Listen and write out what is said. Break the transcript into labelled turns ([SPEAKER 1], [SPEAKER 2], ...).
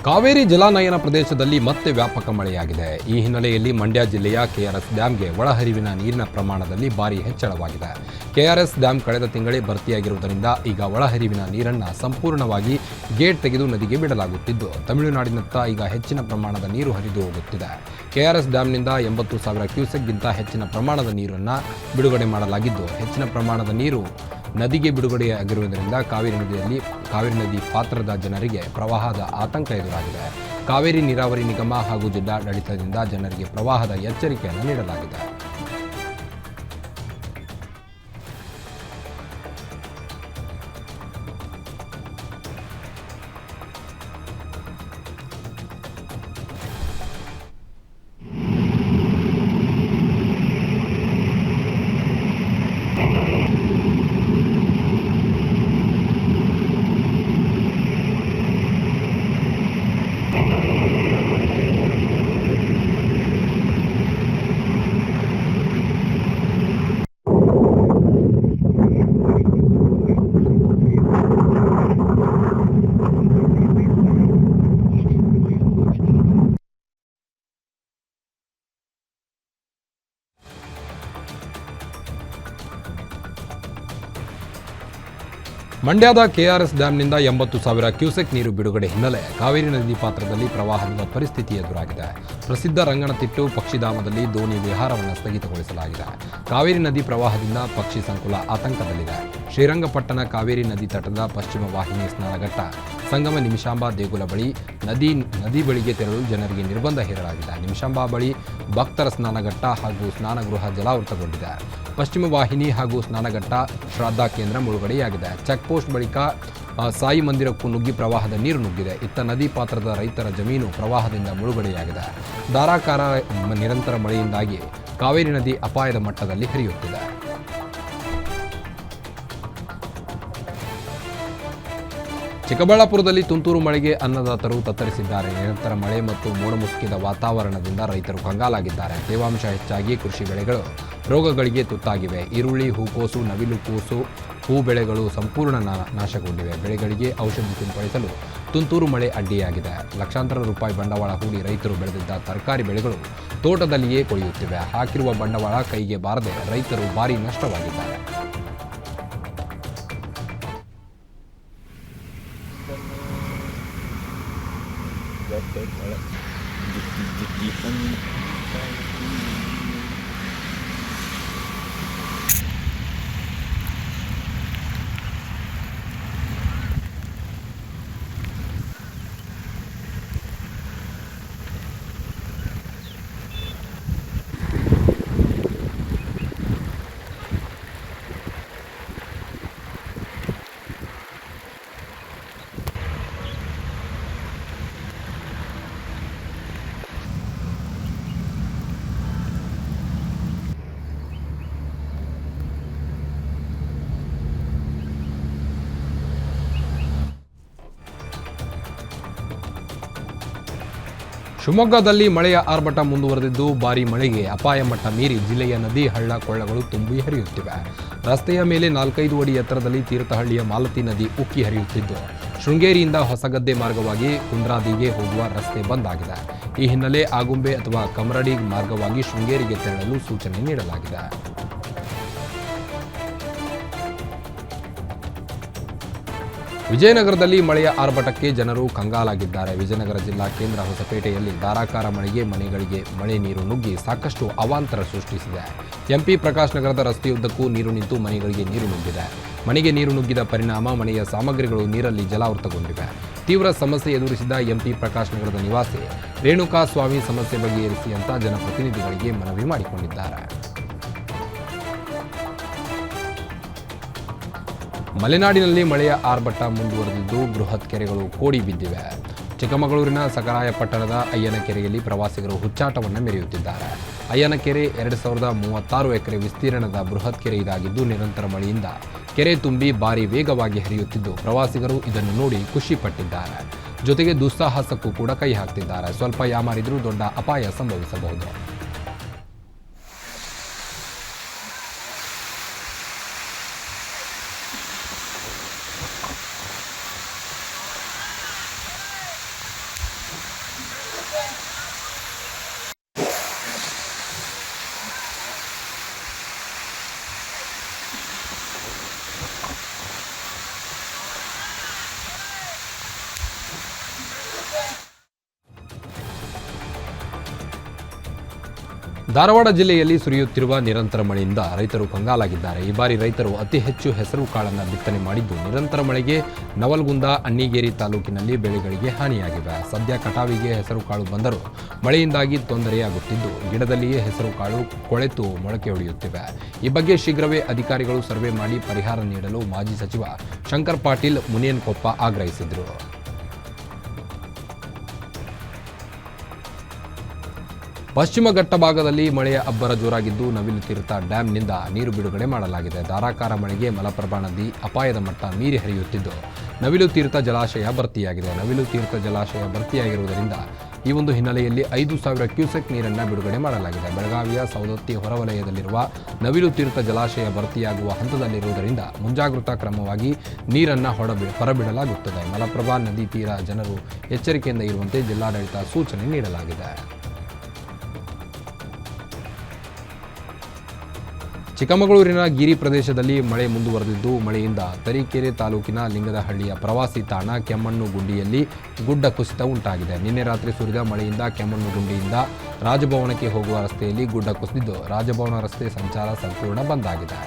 [SPEAKER 1] ಕಾವೇರಿ ಜಲಾನಯನ ಪ್ರದೇಶದಲ್ಲಿ ಮತ್ತೆ ವ್ಯಾಪಕ ಮಳೆಯಾಗಿದೆ. ಈ ಹಿನ್ನೆಲೆಯಲ್ಲಿ ಮಂಡ್ಯ ಜಿಲ್ಲೆಯ ಕೆಆರ್ಎಸ್ ಡ್ಯಾಂಗೆ ಒಳಹರಿವಿನ ನೀರಿನ ಪ್ರಮಾಣದಲ್ಲಿ ಭಾರಿ ಹೆಚ್ಚಳವಾಗಿದೆ. ಕೆಆರ್ಎಸ್ ಡ್ಯಾಂ ಕಳೆದ ತಿಂಗಳೇ ಭರ್ತಿಯಾಗಿರುವುದರಿಂದ ಈಗ ಒಳಹರಿವಿನ ನೀರನ್ನು ಸಂಪೂರ್ಣವಾಗಿ ಗೇಟ್ ತೆಗೆದು ನದಿಗೆ ಬಿಡಲಾಗುತ್ತಿದ್ದು, ತಮಿಳುನಾಡಿನತ್ತ ಈಗ ಹೆಚ್ಚಿನ ಪ್ರಮಾಣದ ನೀರು ಹರಿದು ಹೋಗುತ್ತಿದೆ. ಕೆಆರ್ಎಸ್ ಡ್ಯಾಂನಿಂದ 80,000 ಕ್ಯೂಸೆಕ್ಗಿಂತ ಹೆಚ್ಚಿನ ಪ್ರಮಾಣದ ನೀರನ್ನು ಬಿಡುಗಡೆ ಮಾಡಲಾಗಿದ್ದು, ಹೆಚ್ಚಿನ ಪ್ರಮಾಣದ ನೀರು ನದಿಗೆ ಬಿಡುಗಡೆಯಾಗಿರುವುದರಿಂದ ಕಾವೇರಿ ನದಿ ಪಾತ್ರದ ಜನರಿಗೆ ಪ್ರವಾಹದ ಆತಂಕ ಎದುರಾಗಿದೆ. ಕಾವೇರಿ ನೀರಾವರಿ ನಿಗಮ ಹಾಗೂ ಜಿಲ್ಲಾಡಳಿತದಿಂದ ಜನರಿಗೆ ಪ್ರವಾಹದ ಎಚ್ಚರಿಕೆಯನ್ನು ನೀಡಲಾಗಿದೆ. ಮಂಡ್ಯದ ಕೆಆರ್ಎಸ್ ಡ್ಯಾಂನಿಂದ 80,000 ಕ್ಯೂಸೆಕ್ ನೀರು ಬಿಡುಗಡೆ ಹಿನ್ನೆಲೆ ಕಾವೇರಿ ನದಿ ಪಾತ್ರದಲ್ಲಿ ಪ್ರವಾಹದ ಪರಿಸ್ಥಿತಿ ಎದುರಾಗಿದೆ. ಪ್ರಸಿದ್ಧ ರಂಗನತಿಟ್ಟು ಪಕ್ಷಿಧಾಮದಲ್ಲಿ ದೋಣಿ ವಿಹಾರವನ್ನು ಸ್ಥಗಿತಗೊಳಿಸಲಾಗಿದೆ. ಕಾವೇರಿ ನದಿ ಪ್ರವಾಹದಿಂದ ಪಕ್ಷಿ ಸಂಕುಲ ಆತಂಕದಲ್ಲಿದೆ. ಶ್ರೀರಂಗಪಟ್ಟಣ ಕಾವೇರಿ ನದಿ ತಟದ ಪಶ್ಚಿಮ ವಾಹಿನಿ ಸ್ನಾನಘಟ್ಟ ಸಂಗಮ ನಿಮಿಷಾಂಬ ದೇಗುಲ ಬಳಿ ನದಿ ಬಳಿಗೆ ತೆರಳಲು ಜನರಿಗೆ ನಿರ್ಬಂಧ ಹೇರಲಾಗಿದೆ. ನಿಮಿಷಾಂಬ ಬಳಿ ಭಕ್ತರ ಸ್ನಾನಘಟ್ಟ ಹಾಗೂ ಸ್ನಾನಗೃಹ ಜಲಾವೃತಗೊಂಡಿದೆ. ಪಶ್ಚಿಮ ವಾಹಿನಿ ಹಾಗೂ ಸ್ನಾನಘಟ್ಟ ಶ್ರಾದ್ದ ಕೇಂದ್ರ ಮುಳುಗಡೆಯಾಗಿದೆ. ಚೆಕ್ಪೋಸ್ಟ್ ಬಳಿಕ ಸಾಯಿ ಮಂದಿರಕ್ಕೂ ನುಗ್ಗಿ ಪ್ರವಾಹದ ನೀರು ನುಗ್ಗಿದೆ. ಇತ್ತ ನದಿ ಪಾತ್ರದ ರೈತರ ಜಮೀನು ಪ್ರವಾಹದಿಂದ ಮುಳುಗಡೆಯಾಗಿದೆ. ಧಾರಾಕಾರ ನಿರಂತರ ಮಳೆಯಿಂದಾಗಿ ಕಾವೇರಿ ನದಿ ಅಪಾಯದ ಮಟ್ಟದಲ್ಲಿ ಹರಿಯುತ್ತಿದೆ. ಚಿಕ್ಕಬಳ್ಳಾಪುರದಲ್ಲಿ ತುಂತುರು ಮಳೆಗೆ ಅನ್ನದಾತರು ತತ್ತರಿಸಿದ್ದಾರೆ. ನಿರಂತರ ಮಳೆ ಮತ್ತು ಮೋಡಮುಸುಕಿದ ವಾತಾವರಣದಿಂದ ರೈತರು ಕಂಗಾಲಾಗಿದ್ದಾರೆ. ತೇವಾಂಶ ಹೆಚ್ಚಾಗಿ ಕೃಷಿ ಬೆಳೆಗಳು ರೋಗಗಳಿಗೆ ತುತ್ತಾಗಿವೆ. ಈರುಳ್ಳಿ, ಹೂಕೋಸು, ನವಿಲುಕೋಸು, ಹೂ ಬೆಳೆಗಳು ಸಂಪೂರ್ಣ ನಾಶಗೊಂಡಿವೆ. ಬೆಳೆಗಳಿಗೆ ಔಷಧಿ ಸಿಂಪಡಿಸಲು ತುಂತುರು ಮಳೆ ಅಡ್ಡಿಯಾಗಿದೆ. ಲಕ್ಷಾಂತರ ರೂಪಾಯಿ ಬಂಡವಾಳ ಹೂಡಿ ರೈತರು ಬೆಳೆದಿದ್ದ ತರಕಾರಿ ಬೆಳೆಗಳು ತೋಟದಲ್ಲಿಯೇ ಕೊಳೆಯುತ್ತಿವೆ. ಹಾಕಿರುವ ಬಂಡವಾಳ ಕೈಗೆ ಬಾರದೆ ರೈತರು ಭಾರೀ ನಷ್ಟವಾಗಿದ್ದಾರೆ. ಶಿವಮೊಗ್ಗದಲ್ಲಿ ಮಳೆಯ ಆರ್ಭಟ ಮುಂದುವರೆದಿದ್ದು, ಭಾರೀ ಮಳೆಗೆ ಅಪಾಯ ಮಟ್ಟ ಮೀರಿ ಜಿಲ್ಲೆಯ ನದಿ, ಹಳ್ಳ, ಕೊಳ್ಳಗಳು ತುಂಬಿ ಹರಿಯುತ್ತಿವೆ. ರಸ್ತೆಯ ಮೇಲೆ 4-5 ಅಡಿ ಎತ್ತರದಲ್ಲಿ ತೀರ್ಥಹಳ್ಳಿಯ ಮಾಲತಿ ನದಿ ಉಕ್ಕಿ ಹರಿಯುತ್ತಿದ್ದು, ಶೃಂಗೇರಿಯಿಂದ ಹೊಸಗದ್ದೆ ಮಾರ್ಗವಾಗಿ ಕುಂದ್ರಾದಿಗೆ ಹೋಗುವ ರಸ್ತೆ ಬಂದ್ ಆಗಿದೆ. ಈ ಹಿನ್ನೆಲೆ ಆಗುಂಬೆ ಅಥವಾ ಕಮರಡಿ ಮಾರ್ಗವಾಗಿ ಶೃಂಗೇರಿಗೆ ತೆರಳಲು ಸೂಚನೆ ನೀಡಲಾಗಿದೆ. ವಿಜಯನಗರದಲ್ಲಿ ಮಳೆಯ ಆರ್ಭಟಕ್ಕೆ ಜನರು ಕಂಗಾಲಾಗಿದ್ದಾರೆ. ವಿಜಯನಗರ ಜಿಲ್ಲಾ ಕೇಂದ್ರ ಹೊಸಪೇಟೆಯಲ್ಲಿ ಧಾರಾಕಾರ ಮಳೆಗೆ ಮನೆಗಳಿಗೆ ಮಳೆ ನೀರು ನುಗ್ಗಿ ಸಾಕಷ್ಟು ಅವಾಂತರ ಸೃಷ್ಟಿಸಿದೆ. ಎಂಪಿ ಪ್ರಕಾಶ್ ನಗರದ ರಸ್ತೆಯುದ್ದಕ್ಕೂ ನೀರು ನಿಂತು ಮನೆಗಳಿಗೆ ನೀರು ನುಗ್ಗಿದೆ. ಮನೆಗೆ ನೀರು ನುಗ್ಗಿದ ಪರಿಣಾಮ ಮನೆಯ ಸಾಮಗ್ರಿಗಳು ನೀರಲ್ಲಿ ಜಲಾವೃತಗೊಂಡಿವೆ. ತೀವ್ರ ಸಮಸ್ಯೆ ಎದುರಿಸಿದ ಎಂಪಿ ಪ್ರಕಾಶ್ ನಗರದ ನಿವಾಸಿ ರೇಣುಕಾ ಸ್ವಾಮಿ ಸಮಸ್ಯೆ ಬಗೆಹರಿಸಿ ಅಂತ ಜನಪ್ರತಿನಿಧಿಗಳಿಗೆ ಮನವಿ ಮಾಡಿಕೊಂಡಿದ್ದಾರೆ. ಮಲೆನಾಡಿನಲ್ಲಿ ಮಳೆಯ ಆರ್ಭಟ ಮುಂದುವರೆದಿದ್ದು, ಬೃಹತ್ ಕೆರೆಗಳು ಕೋಡಿ ಬಿದ್ದಿವೆ. ಚಿಕ್ಕಮಗಳೂರಿನ ಸಕರಾಯಪಟ್ಟಣದ ಅಯ್ಯನಕೆರೆಯಲ್ಲಿ ಪ್ರವಾಸಿಗರು ಹುಚ್ಚಾಟವನ್ನು ಮೆರೆಯುತ್ತಿದ್ದಾರೆ. ಅಯ್ಯನಕೆರೆ 2036 ಎಕರೆ ವಿಸ್ತೀರ್ಣದ ಬೃಹತ್ ಕೆರೆ ಇದಾಗಿದ್ದು, ನಿರಂತರ ಮಳೆಯಿಂದ ಕೆರೆ ತುಂಬಿ ಭಾರಿ ವೇಗವಾಗಿ ಹರಿಯುತ್ತಿದ್ದು, ಪ್ರವಾಸಿಗರು ಇದನ್ನು ನೋಡಿ ಖುಷಿ ಪಟ್ಟಿದ್ದಾರೆ. ಜೊತೆಗೆ ದುಸ್ಸಾಹಸಕ್ಕೂ ಕೂಡ ಕೈ ಹಾಕ್ತಿದ್ದಾರೆ. ಸ್ವಲ್ಪ ಯಾಮಾರಿದ್ರೂ ದೊಡ್ಡ ಅಪಾಯ ಸಂಭವಿಸಬಹುದು. ಧಾರವಾಡ ಜಿಲ್ಲೆಯಲ್ಲಿ ಸುರಿಯುತ್ತಿರುವ ನಿರಂತರ ಮಳೆಯಿಂದ ರೈತರು ಕಂಗಾಲಾಗಿದ್ದಾರೆ. ಈ ಬಾರಿ ರೈತರು ಅತಿ ಹೆಚ್ಚು ಹೆಸರು ಕಾಳನ್ನು ಬಿತ್ತನೆ ಮಾಡಿದ್ದು, ನಿರಂತರ ಮಳೆಗೆ ನವಲಗುಂದ, ಅಣ್ಣಿಗೇರಿ ತಾಲೂಕಿನಲ್ಲಿ ಬೆಳೆಗಳಿಗೆ ಹಾನಿಯಾಗಿವೆ. ಸದ್ಯ ಕಟಾವಿಗೆ ಹೆಸರು ಕಾಳು ಬಂದರೂ ಮಳೆಯಿಂದಾಗಿ ತೊಂದರೆಯಾಗುತ್ತಿದ್ದು, ಗಿಡದಲ್ಲಿಯೇ ಹೆಸರು ಕಾಳು ಕೊಳೆತು ಮೊಳಕೆ ಹೊಡೆಯುತ್ತಿವೆ. ಈ ಬಗ್ಗೆ ಶೀಘ್ರವೇ ಅಧಿಕಾರಿಗಳು ಸರ್ವೆ ಮಾಡಿ ಪರಿಹಾರ ನೀಡಲು ಮಾಜಿ ಸಚಿವ ಶಂಕರ್ ಪಾಟೀಲ್ ಮುನೇನಕೊಪ್ಪ ಆಗ್ರಹಿಸಿದರು. ಪಶ್ಚಿಮ ಘಟ್ಟ ಭಾಗದಲ್ಲಿ ಮಳೆಯ ಅಬ್ಬರ ಜೋರಾಗಿದ್ದು, ನವಿಲು ತೀರ್ಥ ಡ್ಯಾಂನಿಂದ ನೀರು ಬಿಡುಗಡೆ ಮಾಡಲಾಗಿದೆ. ಧಾರಾಕಾರ ಮಳೆಗೆ ಮಲಪ್ರಭಾ ನದಿ ಅಪಾಯದ ಮಟ್ಟ ಮೀರಿ ಹರಿಯುತ್ತಿದ್ದು, ನವಿಲು ತೀರ್ಥ ಜಲಾಶಯ ಭರ್ತಿಯಾಗಿದೆ. ನವಿಲು ತೀರ್ಥ ಜಲಾಶಯ ಭರ್ತಿಯಾಗಿರುವುದರಿಂದ ಈ ಒಂದು ಹಿನ್ನೆಲೆಯಲ್ಲಿ 5,000 ಕ್ಯೂಸೆಕ್ ನೀರನ್ನು ಬಿಡುಗಡೆ ಮಾಡಲಾಗಿದೆ. ಬೆಳಗಾವಿಯ ಸವದತ್ತಿ ಹೊರವಲಯದಲ್ಲಿರುವ ನವಿಲು ತೀರ್ಥ ಜಲಾಶಯ ಭರ್ತಿಯಾಗುವ ಹಂತದಲ್ಲಿರುವುದರಿಂದ ಮುಂಜಾಗ್ರತಾ ಕ್ರಮವಾಗಿ ನೀರನ್ನು ಹೊರಬಿಡಲಾಗುತ್ತದೆ. ಮಲಪ್ರಭಾ ನದಿ ತೀರ ಜನರು ಎಚ್ಚರಿಕೆಯಿಂದ ಇರುವಂತೆ ಜಿಲ್ಲಾಡಳಿತ ಸೂಚನೆ ನೀಡಲಾಗಿದೆ. ಚಿಕ್ಕಮಗಳೂರಿನ ಗಿರಿ ಪ್ರದೇಶದಲ್ಲಿ ಮಳೆ ಮುಂದುವರೆದಿದ್ದು, ಮಳೆಯಿಂದ ತರೀಕೆರೆ ತಾಲೂಕಿನ ಲಿಂಗದಹಳ್ಳಿಯ ಪ್ರವಾಸಿ ತಾಣ ಕೆಮ್ಮಣ್ಣುಗುಂಡಿಯಲ್ಲಿ ಗುಡ್ಡ ಕುಸಿತ ಉಂಟಾಗಿದೆ. ನಿನ್ನೆ ರಾತ್ರಿ ಸುರಿದ ಮಳೆಯಿಂದ ಕೆಮ್ಮಣ್ಣುಗುಂಡಿಯಿಂದ ರಾಜಭವನಕ್ಕೆ ಹೋಗುವ ರಸ್ತೆಯಲ್ಲಿ ಗುಡ್ಡ ಕುಸಿದಿದ್ದು, ರಾಜಭವನ ರಸ್ತೆ ಸಂಚಾರ ಸಂಪೂರ್ಣ ಬಂದ್ ಆಗಿದೆ.